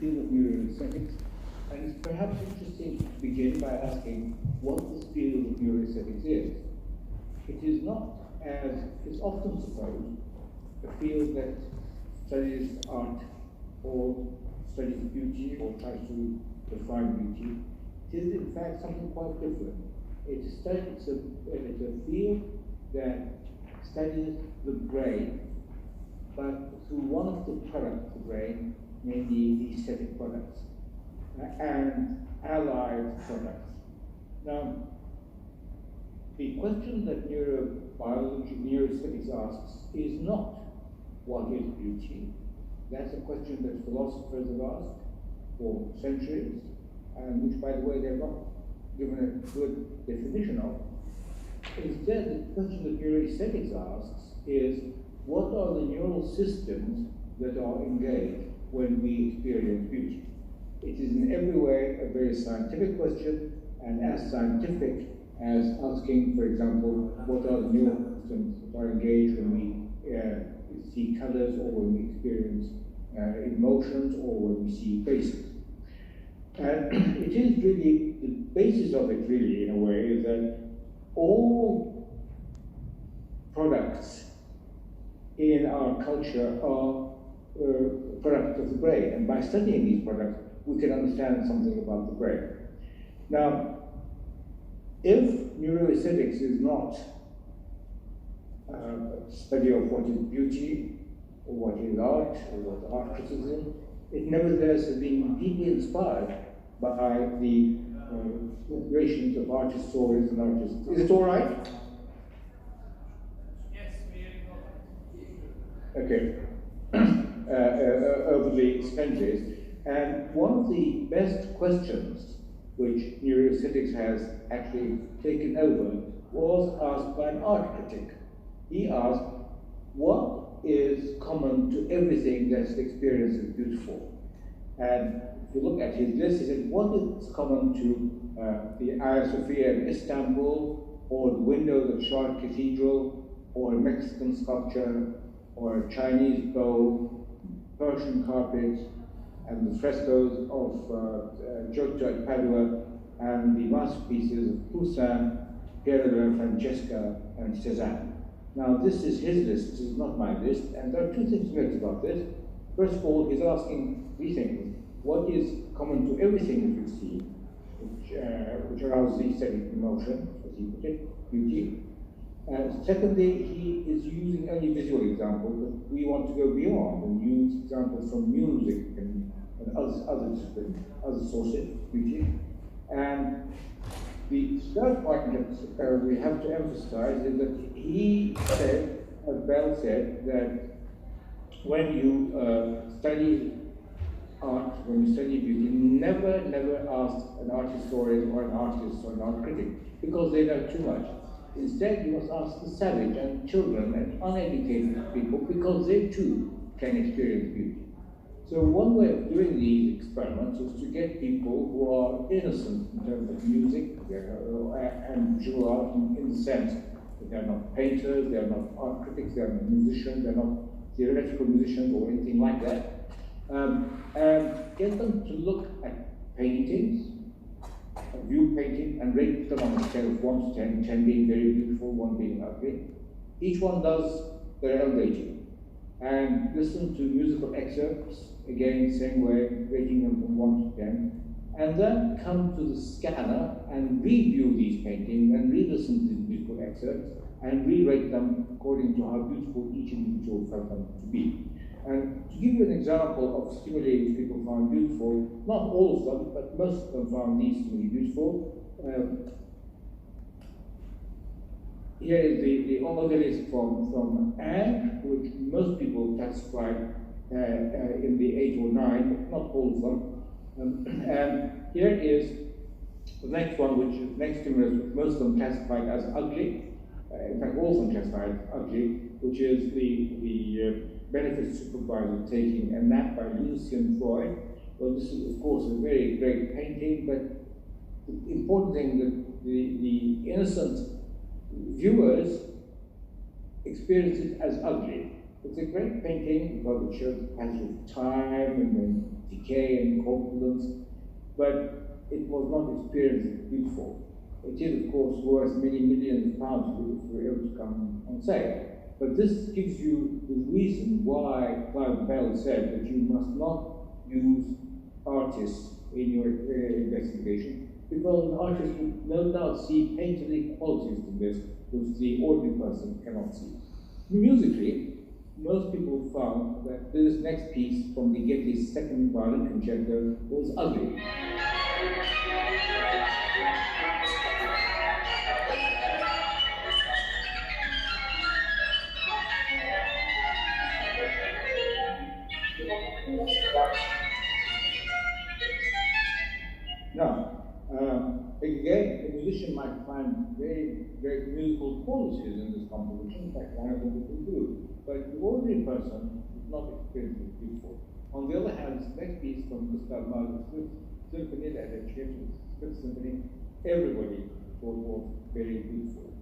field of neuroaesthetics, and it's perhaps interesting to begin by asking what this field of neuroaesthetics is. It is not, as is often supposed, a field that studies art or studies beauty or tries to define beauty. It is in fact something quite different. It's a field that studies the brain, but through one of the products of the brain, namely the aesthetic products and allied products. Now, the question that neurobiology, neuroaesthetics asks is not what is beauty. That's a question that philosophers have asked for centuries, and which, by the way, they've not given a good definition of. Instead, the question that neuroaesthetics asks is, what are the neural systems that are engaged when we experience beauty? It is in every way a very scientific question, and as scientific as asking, for example, what are the neural systems that are engaged when we see colors, or when we experience emotions, or when we see faces. And it is really, the basis of it really, in a way, is that all products in our culture are products of the brain, and by studying these products, we can understand something about the brain. Now, if neuroaesthetics is not a study of what is beauty, or what is art, or what art criticism, it nevertheless has been deeply inspired by the inspirations of art historians and artists. Is it all right? Yes, we are. Okay. Overly splendid. And one of the best questions which neuroaesthetics has actually taken over was asked by an art critic. He asked, what is common to everything that's experienced as beautiful? And if you look at his list, he said, what is common to the Hagia Sophia in Istanbul, or the windows of Shard Cathedral, or a Mexican sculpture, or a Chinese bowl, Persian carpets, and the frescoes of Giotto at Padua, and the masterpieces of Poussin, Piero della Francesca, and Cézanne. Now, this is his list, this is not my list, and there are two things to note about this. First of all, he's asking three things. What is common to everything that we see, which arouses the aesthetic emotion, as he put it, beauty. Secondly, he is using only visual examples, but we want to go beyond and use examples from music and other disciplines, other sources, beauty. And the third point that we have to emphasize is that he said, as Bell said, that when you study art, when you study beauty, never ask an art historian or an artist or an art critic, because they know too much. Instead, you must ask the savage and children and uneducated people, because they too can experience beauty. So one way of doing these experiments is to get people who are innocent in terms of music and visual art in the sense that they're not painters, they're not art critics, they're not musicians, they're not theoretical musicians or anything like that, and get them to look at paintings, view painting, and rate them on a scale of 1 to 10, 10 being very beautiful, 1 being ugly. Each one does their own rating, and listen to musical excerpts, again, same way, rating them from 1 to 10, and then come to the scanner and review these paintings and re-listen to these musical excerpts and re-rate them according to how beautiful each individual felt them to be. And to give you an example of stimuli which people found beautiful, not all of them, but most of them found these stimuli beautiful. Here is the order list from Anne, which most people classified in the 8 or 9, but not all of them. And here is the next one, which is next stimulus, which most of them classified as ugly. In fact, all of them classified as ugly, which is the benefit supervisor taking a nap by Lucian Freud. Well, this is, of course, a very great painting, but the important thing that the innocent viewers experience it as ugly. It's a great painting because it shows the passage of time and then decay and corpulence, but it was not experienced as beautiful. It is, of course, worth many millions of pounds if we were able to come on sale. But this gives you the reason why Clive Bell said that you must not use artists in your investigation, because an artist would no doubt see painterly qualities in this which the ordinary person cannot see. Musically, most people found that this next piece from the Ligeti's second violin concerto was ugly. Now, again, a musician might find very great musical qualities in this composition. In fact, one of them people do. But the ordinary person is not experienced it before. On the other hand, this next piece from Gustav Mahler's Symphony, that had changed Fifth Symphony, everybody thought was very beautiful.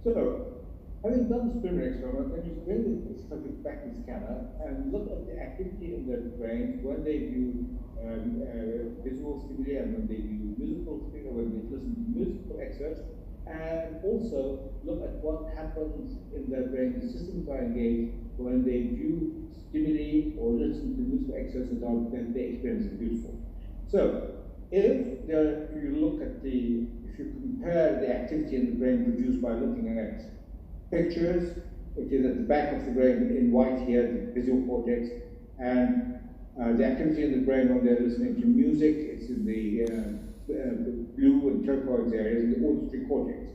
So, having done the preliminary experiment, then you bring the subject back to the scanner and look at the activity in their brains when they view visual stimuli and when they view musical stimuli, when they listen to musical excerpts, and also look at what happens in their brain, the systems are engaged when they view stimuli or listen to musical excerpts that they experience as beautiful. So, if you look at if you compare the activity in the brain produced by looking at pictures, which is at the back of the brain in white here, the visual cortex, and the activity in the brain when they're listening to music, it's in the blue and turquoise areas, the auditory cortex.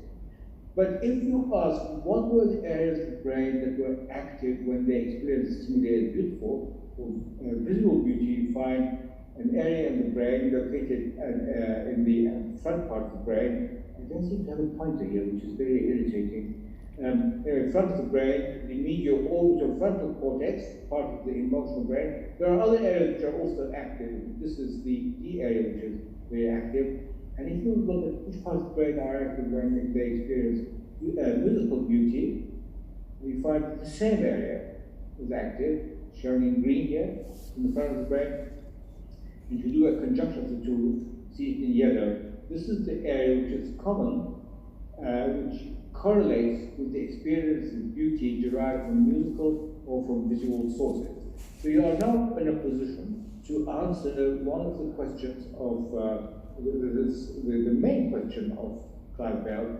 But if you ask what were the areas of the brain that were active when they experienced stimulated beautiful or visual beauty, you find an area in the brain located in the front part of the brain. I don't seem to have a pointer here, which is very irritating. In front of the brain, the medial orbital frontal cortex, part of the emotional brain. There are other areas which are also active. This is the area which is very active. And if you look at which parts of the brain are active when they experience musical beauty, we find that the same area is active, shown in green here, in the front of the brain. If you do a conjunction of the two, see it in yellow, this is the area which is common, which correlates with the experience of beauty derived from musical or from visual sources. So you are now in a position to answer one of the questions of, the main question of Clive Bell: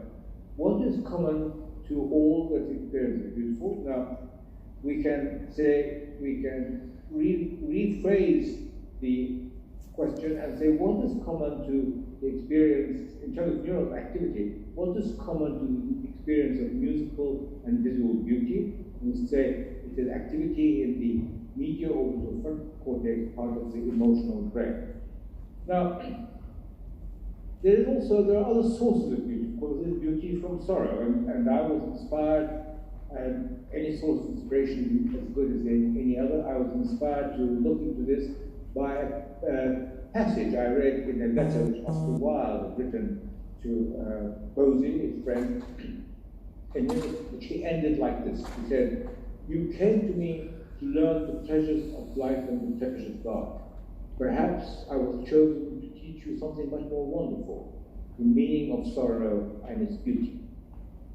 what is common to all that experience is beautiful? Now, we can rephrase the question and say, what is common to the experience, in terms of neural activity, what is common to the experience of musical and visual beauty? We say it is activity in the medial orbital front cortex, part of the emotional brain. Now, there are other sources of beauty. Of course, there's beauty from sorrow, and I was inspired, and any source of inspiration is as good as any other. I was inspired to look into this by a passage I read in a letter which Oscar Wilde had written to Bosie, his friend, which he ended like this. He said, "You came to me to learn the pleasures of life and the pleasures of God. Perhaps I was chosen to teach you something much more wonderful, the meaning of sorrow and its beauty."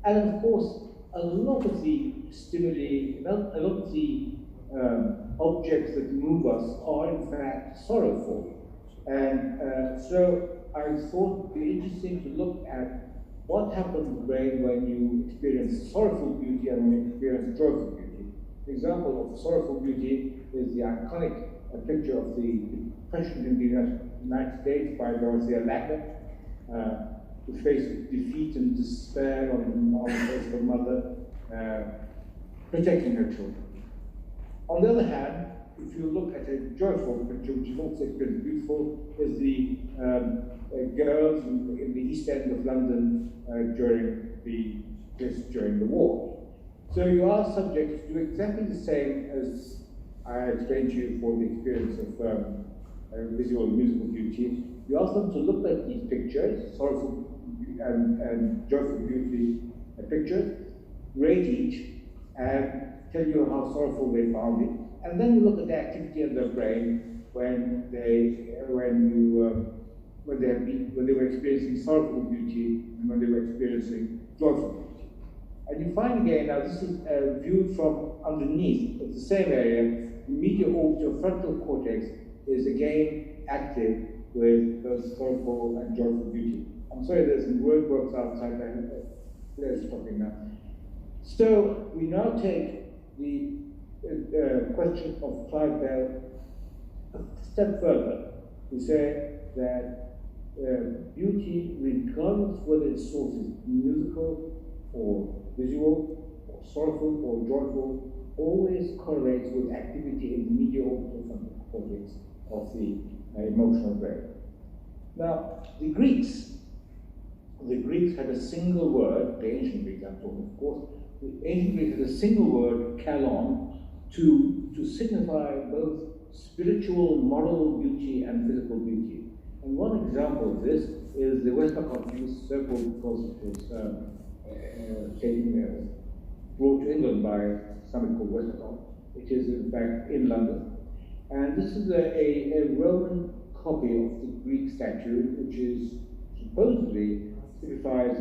And of course, a lot of the stimuli, a lot of the objects that move us are in fact sorrowful. And so I thought it would be interesting to look at what happens in the brain when you experience sorrowful beauty and when you experience joyful beauty. The example of sorrowful beauty is the iconic picture of the Depression in the United States by Dorothea Lacker, the face of defeat and despair on the face of her mother, protecting her children. On the other hand, if you look at a joyful picture, which is also extremely beautiful, is the girls in the East End of London during the war. So you ask subjects to do exactly the same as I explained to you for the experience of visual and musical beauty. You ask them to look at these pictures, sorrowful and joyful beauty pictures, rate each, and tell you how sorrowful they found it. And then you look at the activity of their brain when they were experiencing sorrowful beauty and when they were experiencing joyful beauty. And you find again, now this is viewed from underneath of the same area, the medial orbital frontal cortex is again active with both sorrowful and joyful beauty. I'm sorry, there's some roadworks outside there. There's stopping now. So we now take the question of Clive Bell a step further. We say that beauty, regardless whether its source is musical or visual, or sorrowful or joyful, always correlates with activity in the medial orbital frontal cortex of the emotional brain. Now, the Greeks had a single word, the ancient Greeks I'm talking, of course, the ancient Greeks had a single word, kalon, to signify both spiritual, moral beauty and physical beauty. And one example of this is the Westmacott use, so-called because it was brought to England by something called Westmacott. It is in fact in London. And this is a Roman copy of the Greek statue, which is supposedly signifies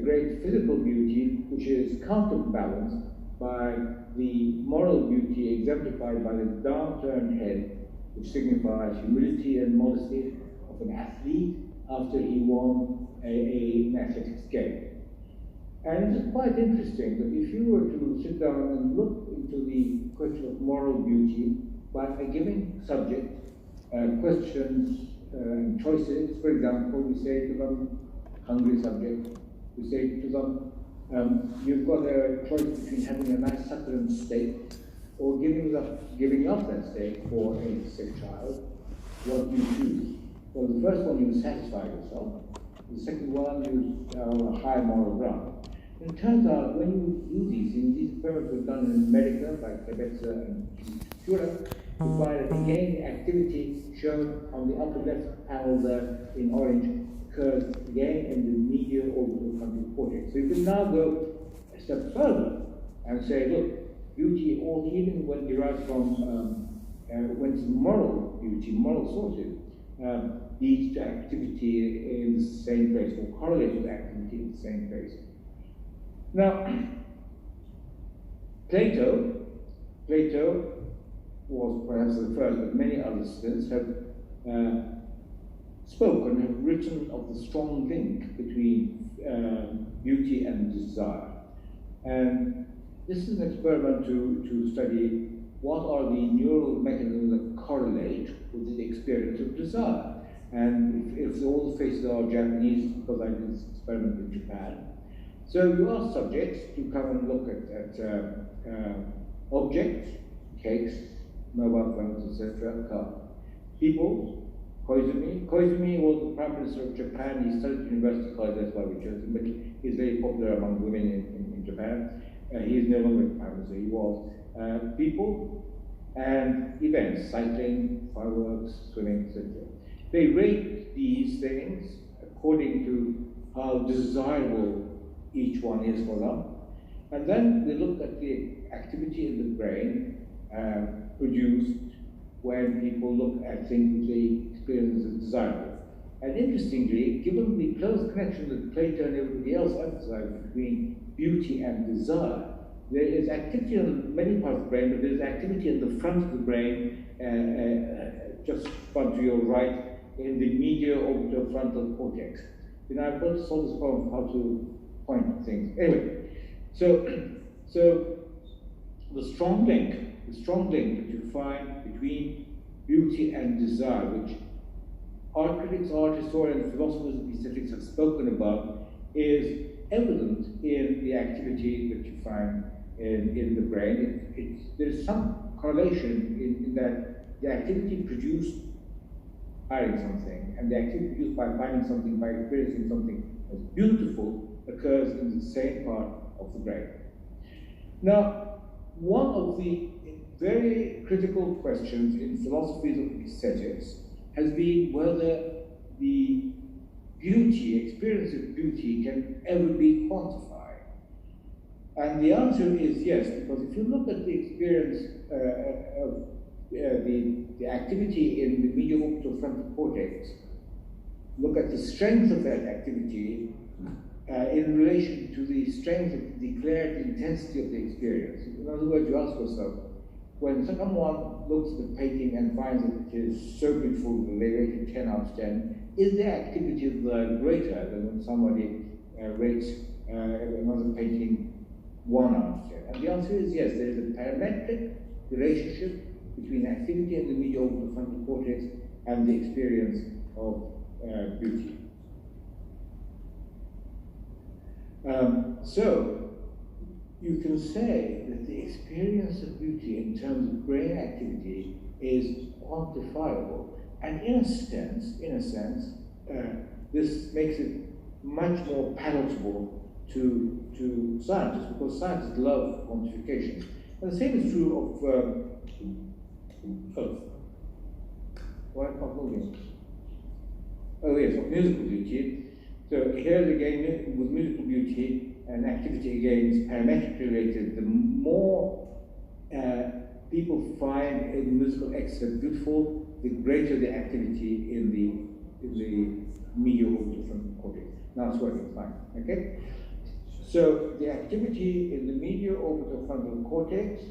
great physical beauty, which is counterbalanced by the moral beauty exemplified by the downturned head, which signifies humility and modesty of an athlete after he won an athletics game. And it's quite interesting that if you were to sit down and look into the question of moral beauty by giving subject questions and choices, for example, we say to them, hungry subject, we say to them, you've got a choice between having a nice succulent steak or giving up that steak for a sick child. What do you choose? Well, the first one you satisfy yourself. The second one you are on a high moral ground. And it turns out when you do these things, these experiments were done in America by Kebetzer and Europe, you find that again the activity shown on the upper left panel there in orange occurs again in the medial orbital frontal cortex. So you can now go a step further and say, look, beauty, even when derived from when it's moral beauty, moral sources, leads to activity in the same place or correlates with activity in the same place. Now, Plato was perhaps the first, but many other students have spoken and have written of the strong link between beauty and desire. And this is an experiment to study what are the neural mechanisms that correlate with the experience of desire. And if all the faces are Japanese, because I did this experiment in Japan, so you ask subjects to come and look at objects, cakes, mobile phones, etc., people. Koizumi was the Prime Minister of Japan. He studied at University College, that's why we chose him, but he's very popular among women in Japan. He is no longer the Prime Minister, he was. People and events, cycling, fireworks, swimming, etc. They rate these things according to how desirable each one is for them. And then they look at the activity in the brain produced when people look at things which they experience as desirable. And interestingly, given the close connection that Plato and everybody else emphasized between beauty and desire, there is activity in many parts of the brain, but there is activity in the front of the brain, just front to your right, in the medial orbital frontal cortex. You know, I've got to solve this problem how to point things. Anyway, so the strong link that you find between beauty and desire, which art critics, art historians, philosophers of aesthetics have spoken about, is evident in the activity that you find in the brain. There's some correlation in that the activity produced by something, and the activity produced by finding something, by experiencing something as beautiful, occurs in the same part of the brain. Now, one of the very critical questions in philosophies of aesthetics has been whether the experience of beauty can ever be quantified. And the answer is yes, because if you look at the experience of the activity in the medial orbital frontal cortex, look at the strength of that activity in relation to the strength of the declared intensity of the experience. In other words, you ask yourself, when someone looks at the painting and finds that it is so beautiful that they rate it 10 out of 10, is the activity greater than when somebody rates another painting 1 out of 10? And the answer is yes, there is a parametric relationship between activity in the medial orbital frontal cortex and the experience of beauty. So, you can say that the experience of beauty in terms of brain activity is quantifiable. And in a sense, this makes it much more palatable to scientists, because scientists love quantification. And the same is true of musical beauty. So here again, with musical beauty, and activity again is parametrically related. The more people find a musical excerpt beautiful, the greater the activity in the medial orbital frontal cortex. Now it's working fine, okay? So the activity in the medial orbital frontal cortex,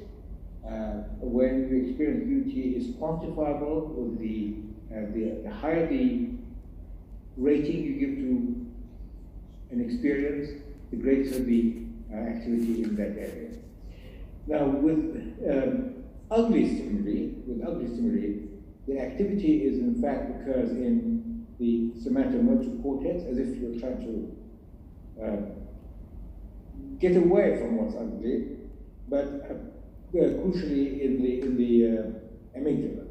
when you experience beauty, is quantifiable with the higher the rating you give to an experience, the greater the activity in that area. Now, with ugly stimuli, the activity is in fact occurs in the somatomotor cortex, as if you're trying to get away from what's ugly, but crucially in the amygdala.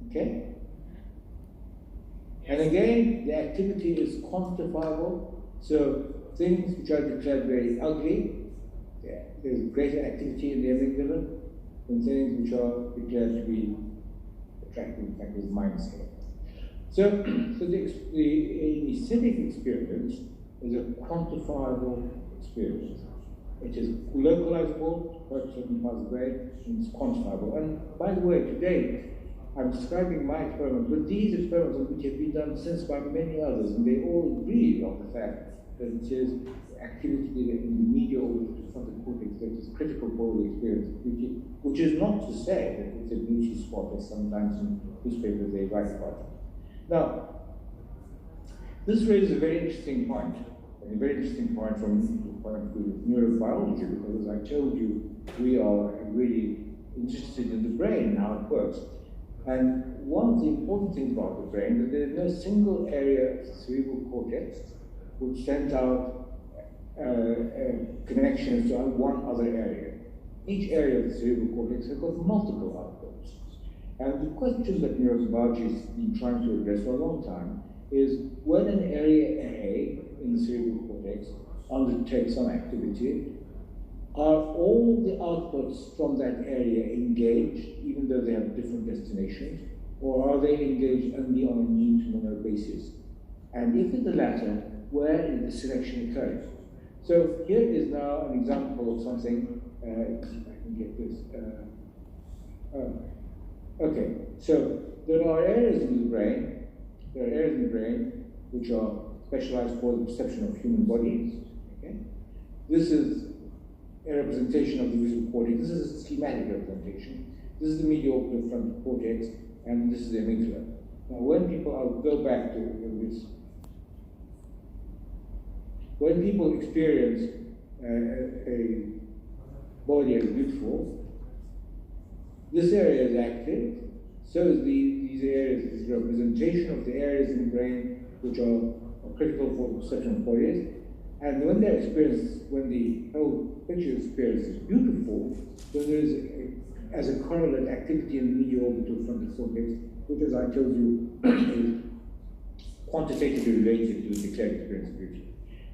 Okay? And again, the activity is quantifiable. So things which are declared very ugly, there's greater activity in the amygdala than things which are declared to be attractive. In fact, there's minus here. So the aesthetic experience is a quantifiable experience. It is localizable to certain parts of the brain, and it's quantifiable. And by the way, today, I'm describing my experiments, but these experiments which have been done since by many others, and they all agree on the fact that it is activity in the medial orbital frontal cortex that is critical for the experience of beauty, which is not to say that it's a beauty spot, as sometimes in newspapers they write about it. Now, this raises a very interesting point, from the point of view of neurobiology, because as I told you, we are really interested in the brain and how it works. And one of the important things about the brain is that there is no single area of the cerebral cortex which sends out connections to one other area. Each area of the cerebral cortex has got multiple outputs. And the question that neurobiology has been trying to address for a long time is when an area A in the cerebral cortex undertakes some activity, are all the outputs from that area engaged, even though they have different destinations, or are they engaged only on a need-to-know basis? And if it's the latter, where is the selection occurring? So here is now an example of something, if I can get this. Okay, so there are areas in the brain, which are specialized for the perception of human bodies. Okay? This is a representation of the visual cortex. This is a schematic representation. This is the medial orbital frontal cortex, and this is the amygdala. Now, when people, I'll go back to this. When people experience a body as beautiful, this area is active, so is these areas, this representation of the areas in the brain which are critical for the perception of bodies. And when they're experienced, when the whole picture experience is beautiful, then there is, as a correlate, activity in the medial orbital frontal cortex, which, as I told you, is quantitatively related to the declared experience of beauty.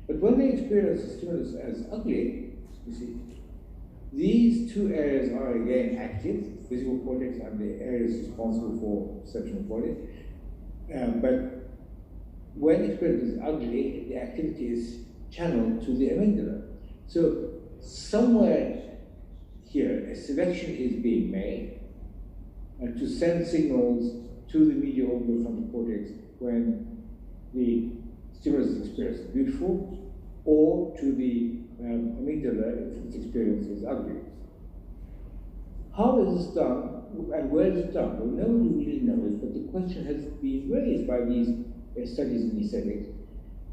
But when they experience a stimulus as ugly, you see, These two areas are again active, visual cortex and the areas responsible for perception of body. But when experience is ugly, the activity is channeled to the amygdala. So somewhere here, a selection is being made to send signals to the medial orbitofrontal cortex when the stimulus experience is beautiful, or to the amygdala if its experience is ugly. How is this done, and where is it done? Well, nobody really knows, but the question has been raised by these studies in aesthetics.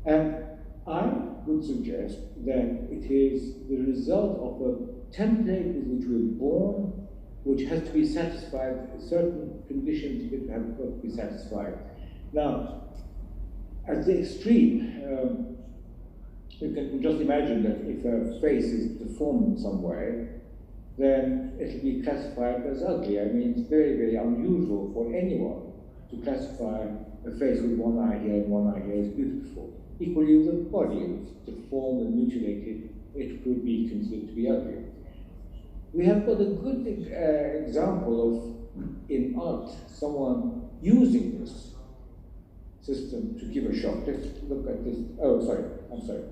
And I would suggest that it is the result of a template with which we're born, which has to be satisfied, certain conditions that have got to be satisfied. Now, at the extreme, you can just imagine that if a face is deformed in some way, then it will be classified as ugly. I mean, it's very, very unusual for anyone to classify a face with one eye here and one eye here as beautiful. Equally, the body is deformed and mutilated, it could be considered to be ugly. We have got a good example of, in art, someone using this system to give a shock. Let's look at this. Oh, sorry, I'm sorry.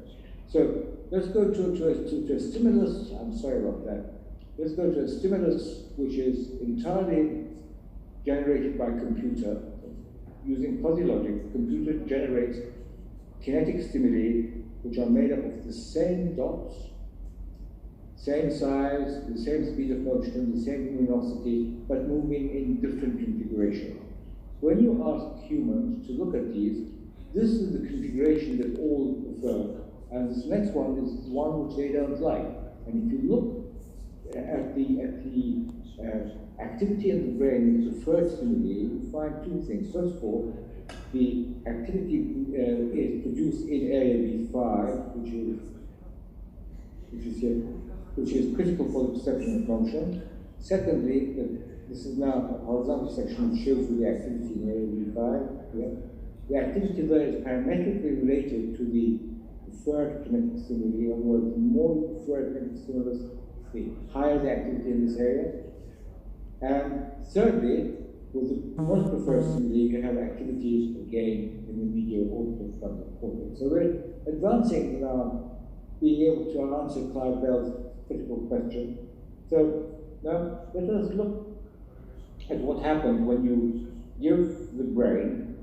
So let's go to a stimulus. I'm sorry about that. Let's go to a stimulus which is entirely generated by computer. Using fuzzy logic, the computer generates kinetic stimuli which are made up of the same dots, same size, the same speed of motion, the same luminosity, but moving in different configuration. When you ask humans to look at these, this is the configuration that all prefer, and this next one is one which they don't like. And if you look at the activity in the brain with preferred stimuli, you find two things. First of all, the activity is produced in area B5, which is critical for the perception of motion. Secondly, this is now a horizontal section which shows you the activity in area B5. Yeah. The activity there is parametrically related to the preferred kinetic stimuli. In other words, the more you prefer kinetic stimulus, the higher the activity in this area. And thirdly, with the most preferred stimuli, you can have activities again in the medial orbitofrontal cortex. So we're advancing in our being able to answer Clive Bell's critical question. So now let us look at what happens when you give the brain,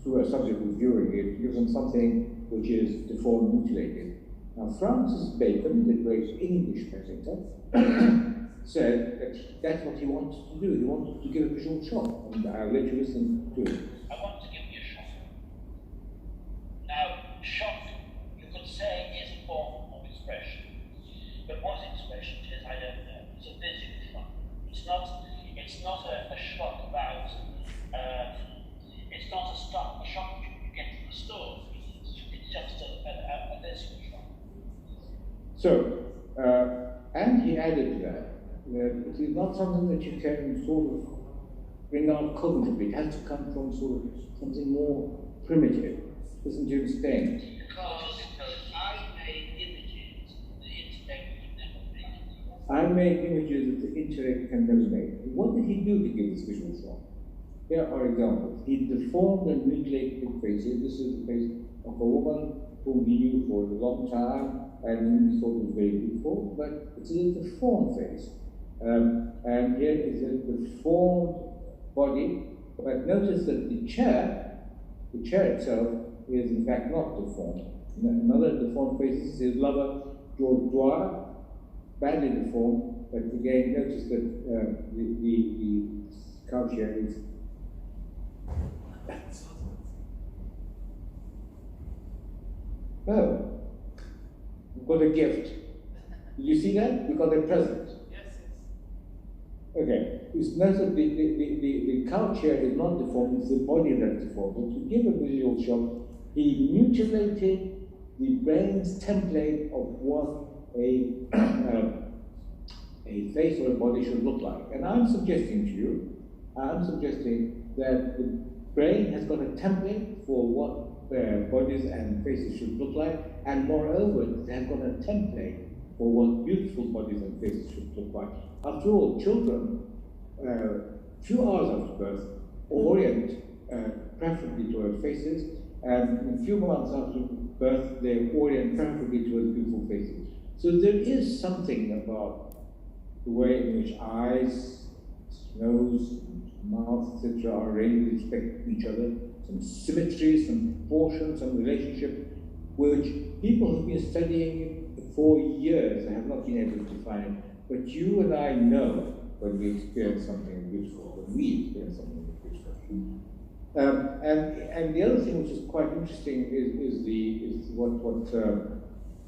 through a subject who's viewing it, give them something which is deformed, mutilated. Now Francis Bacon, the great English presenter, said that that's what he wanted to do. He wanted to give a visual shock, and I'll let you listen to it. I want to give you a shock. Now, shock, you could say, is a form of expression. But what expression it is, I don't know. It's a physical shock. It's not a shock about, it's not a shock you get from the store. It's just a physical shock. So, and he added to that, it is not something that you can sort of bring out cognitively. It has to come from sort of something more primitive. Listen to him saying. Because I made images that the intellect could never make. I made images that the intellect can never make. What did he do to give this visual shock? Here are examples. He deformed and mutilated faces. This is the face of a woman whom he knew for a long time, and he thought was very beautiful, but it's a deformed face. And here is a deformed body, but notice that the chair itself is in fact not deformed. Another deformed face is his lover, George Dwyer, badly deformed, but again notice that the couch here is oh, we've got a gift. Did you see that? We got a present. Yes. Okay. It's notice that the couch here is not deformed, it's the body that's deformed. And to give a visual shock, he mutilated the brain's template of what a face or a body should look like. And I'm suggesting that the brain has got a template for what bodies and faces should look like, and moreover, they have got a template for what beautiful bodies and faces should look like. After all, children, few hours after birth, orient preferably towards faces, and a few months after birth, they orient preferably towards beautiful faces. So there is something about the way in which eyes, nose, mouth, etc. are arranged with respect to each other, some symmetry, some proportion, some relationship, which people have been studying for years and have not been able to define it. But you and I know when we experience something beautiful, when we experience something beautiful. And the other thing which is quite interesting is what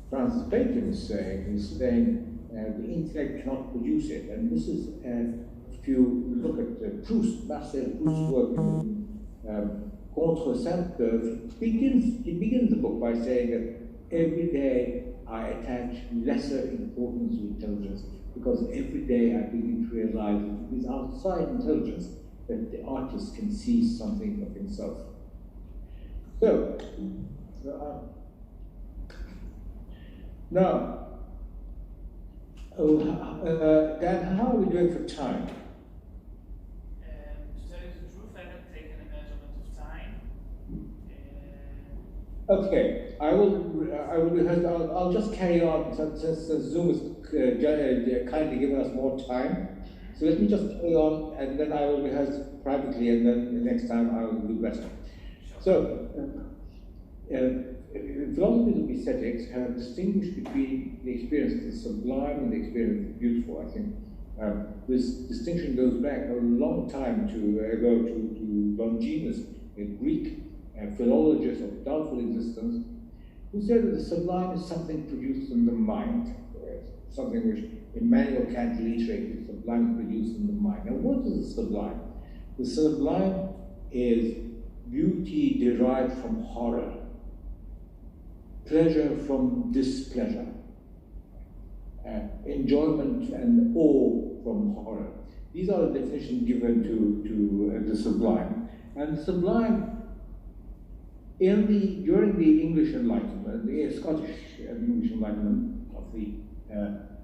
Francis Bacon is saying. He's saying the intellect cannot produce it, and this is if you look at Proust, Marcel Proust's work in Contre Sainte-Beuve, he begins the book by saying that every day I attach lesser importance to intelligence because every day I begin to realize that it is outside intelligence that the artist can see something of himself. So, now, Dan, how are we doing for time? To tell you the truth, I have taken a measurement of time. Okay, I will rehearse. I'll just carry on since Zoom has kindly given us more time. So let me just carry on, and then I will rehearse privately, and then the next time I will do better. Sure. So, philosophers of aesthetics have distinguished between the experience of the sublime and the experience of the beautiful. I think this distinction goes back a long time ago to Longinus, a Greek philologist of doubtful existence, who said that the sublime is something produced in the mind, something which Immanuel Kant reiterated, the sublime produced in the mind. Now, what is the sublime? The sublime is beauty derived from horror, pleasure from displeasure, enjoyment and awe from horror. These are the definitions given to the sublime. And the sublime, during the English Enlightenment, the Scottish English Enlightenment of the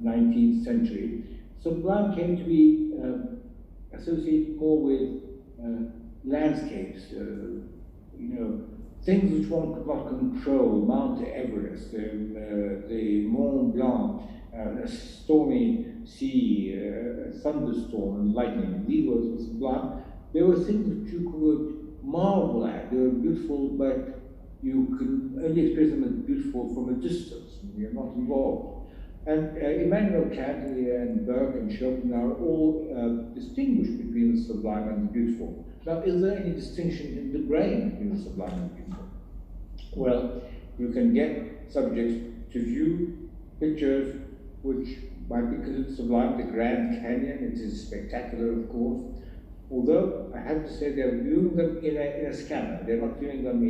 19th century, sublime came to be associated more with landscapes, things which one could not control, Mount Everest, the Mont Blanc, a stormy sea, a thunderstorm, and lightning. These were sublime. They were things which you could marvel at. They were beautiful, but you could only experience them as beautiful from a distance. You're not involved. And Immanuel Kant and Burke and Schopenhauer all distinguished between the sublime and the beautiful. Now, is there any distinction in the brain between the sublime and the beautiful? Well, you can get subjects to view pictures which might be considered sublime. The Grand Canyon, it is spectacular, of course. Although, I have to say, they're viewing them in a scanner. They're not viewing them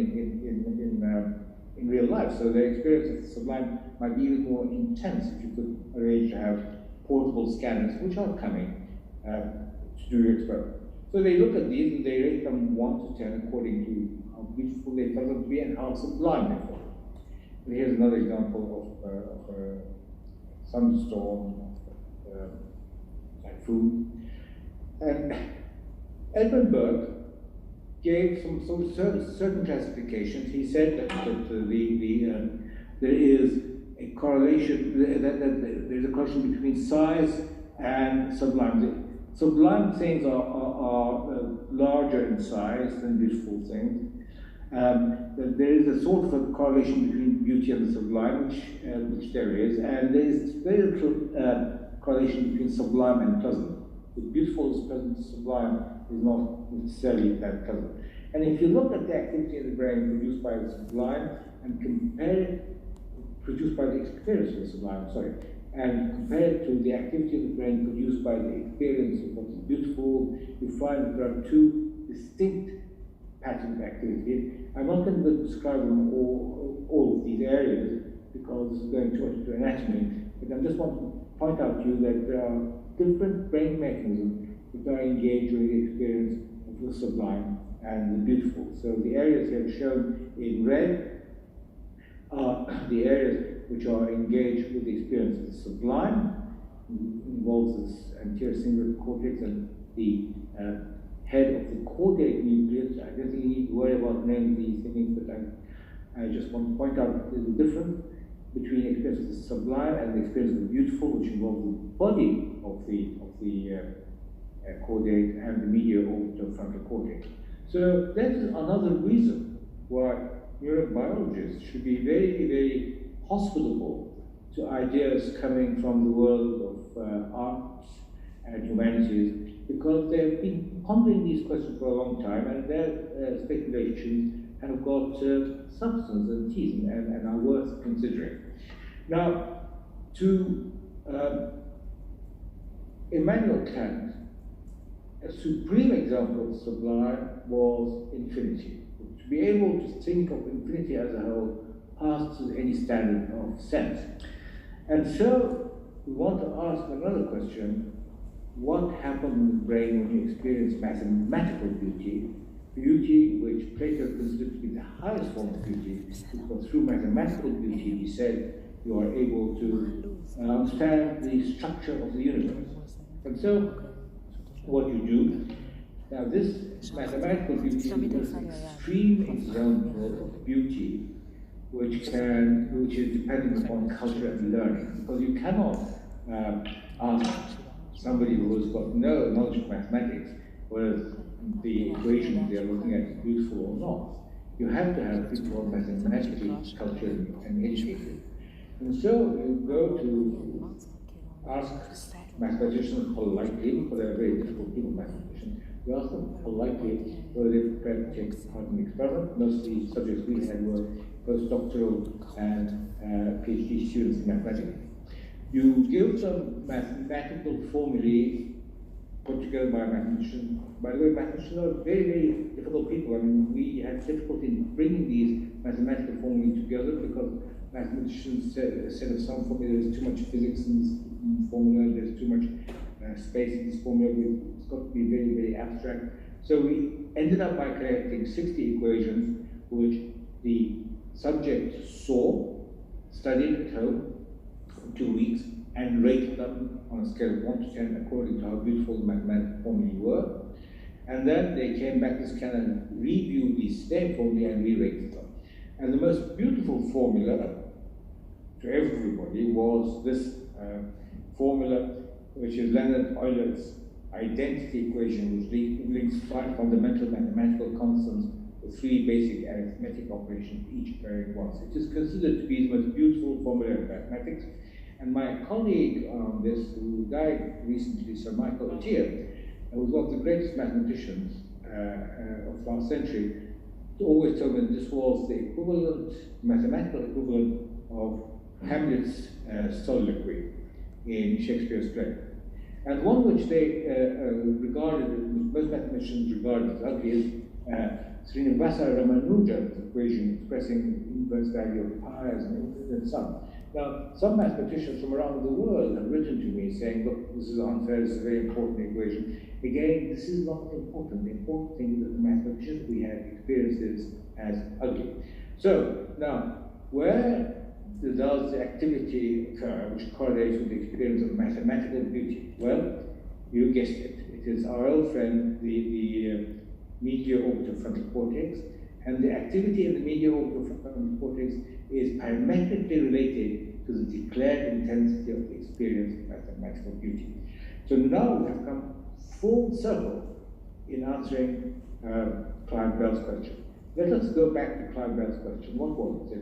in real life. So their experience of the sublime might be even more intense if you could arrange to have portable scanners, which are coming to do your experiment. So they look at these and they rate them 1 to 10 according to how beautiful they felt them to be and how sublime they felt. And here's another example of a thunderstorm, typhoon. And Edmund Burke gave some certain classifications. He said that there is a correlation, that there's a correlation between size and sublime. Sublime things are larger in size than beautiful things. That there is a sort of a correlation between beauty and the sublime, which there is, and there is very little correlation between sublime and pleasant. The beautiful is pleasant, the sublime is not necessarily that pleasant. And if you look at the activity in the brain produced by the sublime and compare it, produced by the experience of the sublime, and compare it to the activity of the brain produced by the experience of what is beautiful, you find that there are two distinct patterns of activity. I'm not going to describe them all of these areas because this is going too much into anatomy, but I just want to point out to you that there are different brain mechanisms that are engaged with the experience of the sublime and the beautiful. So the areas here shown in red are the areas which are engaged with the experience of the sublime, involves this anterior cingulate cortex and the head of the caudate nucleus. I don't think you need to worry about knowing these things, but I just want to point out there's a difference between the experience of the sublime and the experience of the beautiful, which involves the body of the caudate and the medial orbitofrontal cortex. So that is another reason why neurobiologists should be very, very hospitable to ideas coming from the world of arts and humanities, because they've been pondering these questions for a long time, and their speculations have got substance and teeth and are worth considering. Now, to Immanuel Kant, a supreme example of sublime was infinity. To be able to think of infinity as a whole passes any standard of sense. And so we want to ask another question: what happens in the brain when you experience mathematical beauty, beauty which Plato considered to be the highest form of beauty, because through mathematical beauty, he said, you are able to understand the structure of the universe. And so, what you do, now this mathematical beauty is an extreme example of beauty which is dependent upon culture and learning, because you cannot ask somebody who has got no knowledge of mathematics whether the equation they are looking at is beautiful or not. You have to have people who are mathematically cultured and educated. And so you go to ask mathematicians politely, because they're very difficult people, mathematicians. You ask them politely whether they're prepared to take part in the experiment. Most of the subjects we had were postdoctoral and PhD students in mathematics. You give them mathematical formulae put together by a mathematician. By the way, mathematicians are very, very difficult people. I mean, we had difficulty in bringing these mathematical formulae together because mathematicians said of some formula there's too much physics in this formula, there's too much space in this formula, it's got to be very, very abstract. So we ended up by collecting 60 equations which the subject saw, studied at home for 2 weeks, and rated them on a scale of 1 to 10 according to how beautiful the mathematical formulae were. And then they came back to scan and review these same formulae and re-rated them. And the most beautiful formula to everybody was this formula, which is Leonard Euler's identity equation, which links 5 fundamental mathematical constants with 3 basic arithmetic operations, each varying once. It is considered to be the most beautiful formula in mathematics. And my colleague on this, who died recently, Sir Michael Atiyah, who was one of the greatest mathematicians of last century, always told me that this was the equivalent, mathematical equivalent of Hamlet's soliloquy in Shakespeare's play. And one which they regarded, most mathematicians regarded as ugly, is Srinivasa Ramanujan's equation expressing the inverse value of pi as an infinite sum. Now, some mathematicians from around the world have written to me saying, look, this is unfair, this is a very important equation. Again, this is not important. The important thing is that the mathematicians we have experienced this as ugly. So, now, where does the activity occur which correlates with the experience of mathematical beauty? Well, you guessed it. It is our old friend, the medial orbitofrontal cortex, and the activity in the medial orbitofrontal cortex is parametrically related to the declared intensity of the experience of mathematical beauty. So now we have come full circle in answering Clive Bell's question. Let us go back to Clive Bell's question. What was it?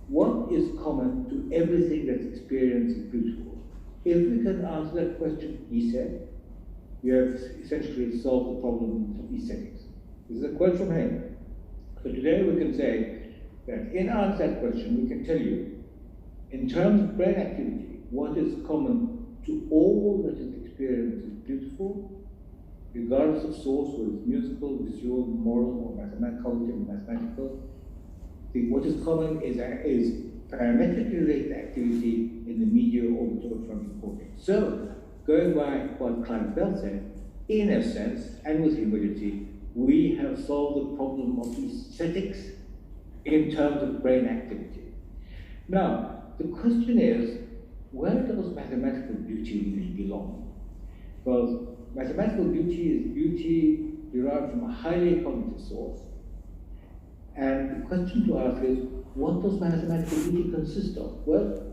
What is common to everything that's experienced is beautiful? If we can answer that question, he said, you have essentially solved the problem of aesthetics. This is a quote from him. So today we can say that in answer that question, we can tell you, in terms of brain activity, what is common to all that is experienced is beautiful, regardless of source, whether it's musical, visual, moral, or mathematical. What is common is parametrically related activity in the medial orbitofrontal cortex. So, going by what Clive Bell said, in a sense, and with humility, we have solved the problem of aesthetics in terms of brain activity. Now, the question is, where does mathematical beauty really belong? Because mathematical beauty is beauty derived from a highly cognitive source. And the question to ask is, what does mathematical beauty consist of? Well,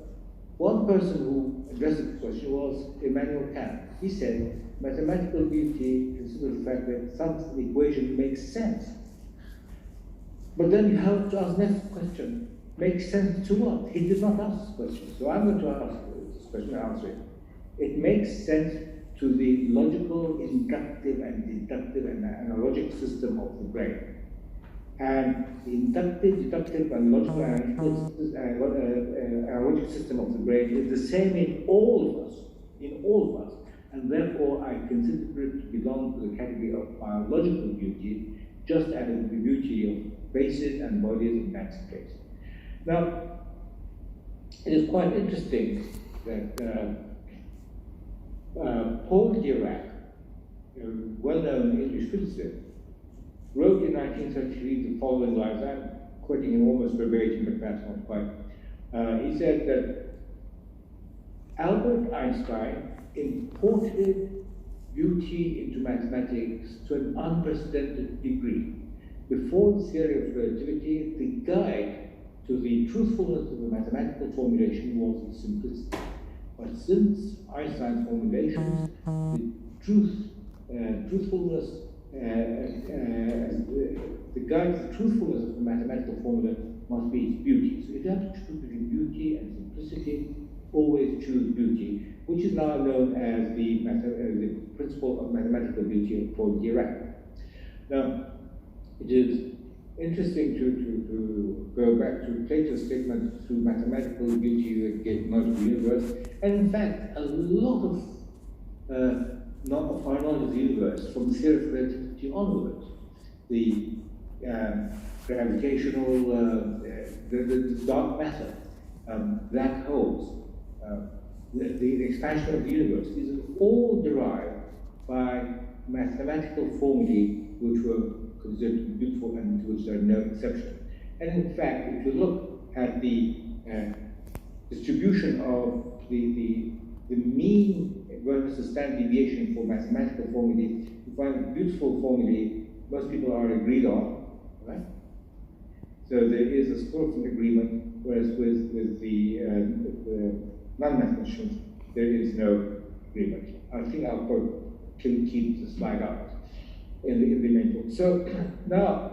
one person who addressed the question was Immanuel Kant. He said, mathematical beauty consists of the fact that some equation makes sense. But then you have to ask the next question, makes sense to what? He did not ask this question. So I'm going to ask this question and answer it. It makes sense to the logical, inductive, and deductive and analogic system of the brain. And the inductive, deductive, and logical and analogic system of the brain is the same in all of us, and therefore I consider it to belong to the category of biological beauty, just as the beauty of faces and bodies in Kant's case. Now, it is quite interesting that Paul Dirac, a well-known English physicist, wrote in 1933 the following lines. I'm quoting him almost verbatim, but perhaps not quite. He said that Albert Einstein imported beauty into mathematics to an unprecedented degree. Before the theory of relativity, the guide to the truthfulness of the mathematical formulation was the simplicity. But since Einstein's formulations, the truthfulness, the guide to the truthfulness of the mathematical formula must be its beauty. So if you have to choose between beauty and simplicity, always choose beauty, which is now known as the principle of mathematical beauty of Paul Dirac. Now, it is interesting to go back to Plato's statement, through mathematical beauty you get knowledge of the universe, and in fact, a lot of our knowledge of the universe, from the theory of relativity onwards, the gravitational, the dark matter, black holes, the expansion of the universe, these are all derived by mathematical formulae which were considered to be beautiful and to which there are no exceptions. And in fact, if you look at the distribution of the mean versus standard deviation for mathematical formulae, you find beautiful formulae most people are agreed on, right? So there is a sort of agreement, whereas with the non-mathematicians, there is no agreement. I think I'll keep the slide out in the main book. So now,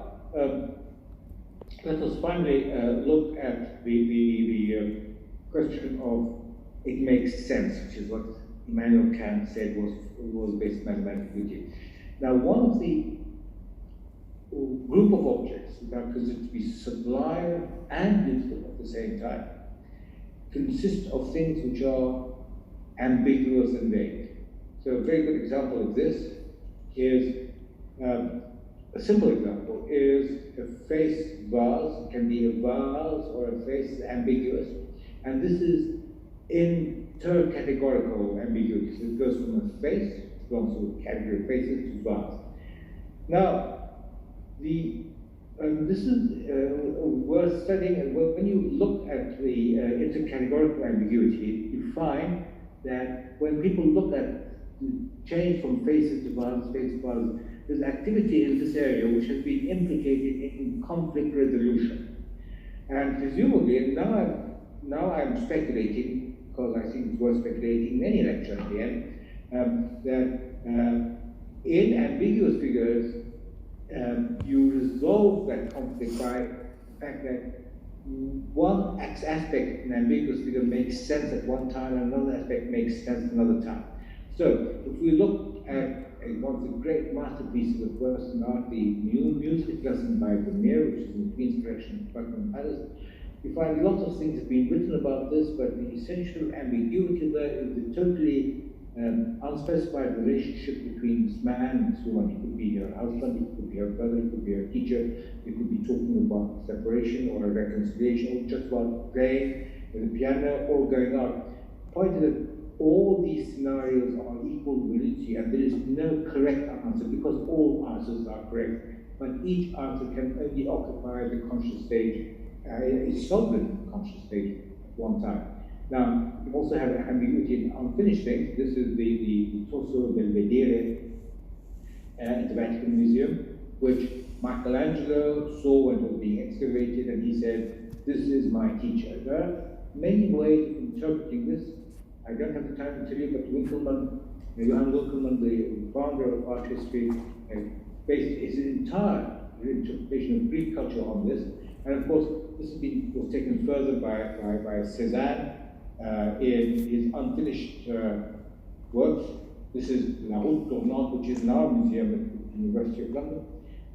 let us finally look at the question of it makes sense, which is what Immanuel Kant said was basic mathematical beauty. Now, one of the group of objects that are considered to be sublime and beautiful at the same time consists of things which are ambiguous and vague. So a very good example of this is a simple example is a face vase. It can be a vase or a face ambiguous, and this is intercategorical ambiguity. So it goes from a face, it belongs to the category of faces, to vase. Now, this is worth studying, and when you look at the intercategorical ambiguity, you find that when people look at the change from faces to vases, face to vases, there's activity in this area which has been implicated in conflict resolution. And presumably, and now I'm speculating, because I think it's worth speculating in any lecture at the end, that in ambiguous figures, you resolve that conflict by the fact that one aspect in an ambiguous figure makes sense at one time and another aspect makes sense another time. So if we look at one of the great masterpieces of Western art, the music lesson by Samir, which is in the Queen's Collection of Buckingham Palace, you find lots of things have been written about this, but the essential ambiguity there is the totally unspecified relationship between this man and this woman. He could be her husband, he could be her brother, he could be her teacher, he could be talking about separation or a reconciliation, or just about playing with the piano or going out. The point is that all these scenarios are equal validity, and there is no correct answer because all answers are correct, but each answer can only occupy the conscious stage, a sovereign conscious stage one time. Now, you also have ambiguity in unfinished things. This is the Torso Belvedere in the Vatican Museum, which Michelangelo saw when it was being excavated, and he said, "This is my teacher." There are many ways of interpreting this. I don't have the time to tell you, but Johann Winkelmann, the founder of art history, based his entire interpretation of Greek culture on this. And of course, this was taken further by Cézanne in his unfinished works. This is La Route Tournante, which is in our museum at the University of London.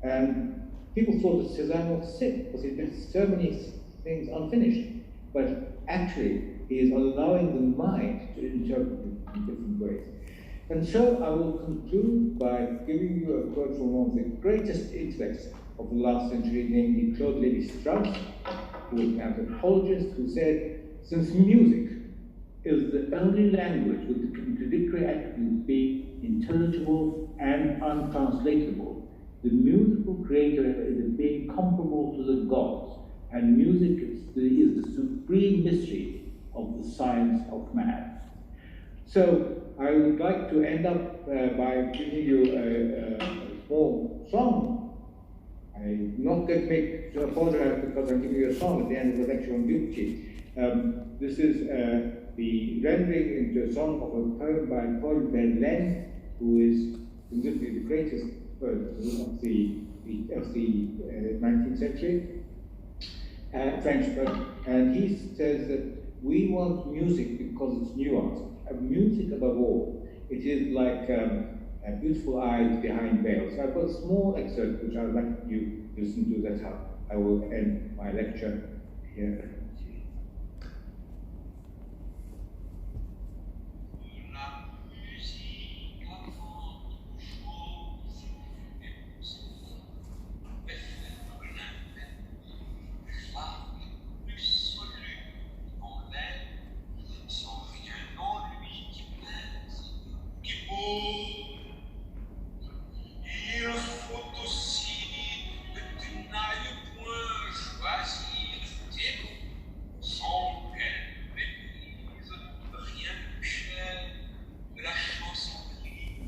And people thought that Cézanne was sick because he had so many things unfinished. But actually, he is allowing the mind to interpret it in different ways. And so I will conclude by giving you a quote from one of the greatest intellects of the last century, namely Claude Lévi-Strauss, who was an anthropologist, who said, "Since music is the only language with the contradictory attributes being intelligible and untranslatable, the musical creator is a being comparable to the gods, and music is the supreme mystery of the science of man." So I would like to end up by giving you a small song. I'm not going to apologize because I'm giving you a song at the end of the lecture on beauty. This is the rendering into a song of a poem by Paul Verlaine, who is literally the greatest poet of the 19th century, French poet. And he says that we want music because it's nuanced. Music above all. It is like beautiful eyes behind veils. So I've got a small excerpt which I would like you to listen to. That's how I will end my lecture here.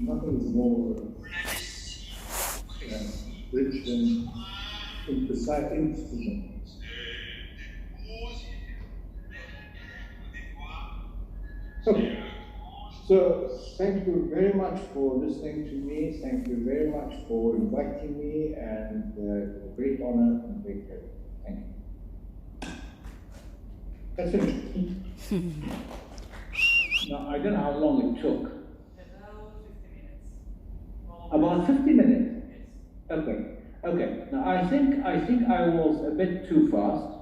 Nothing is more rich than imprecise instrument. So thank you very much for listening to me. Thank you very much for inviting me, and a great honor and great pleasure. Thank you. That's finished. Now, I don't know how long it took. About 50 minutes? Okay. Okay. Now, I think I was a bit too fast.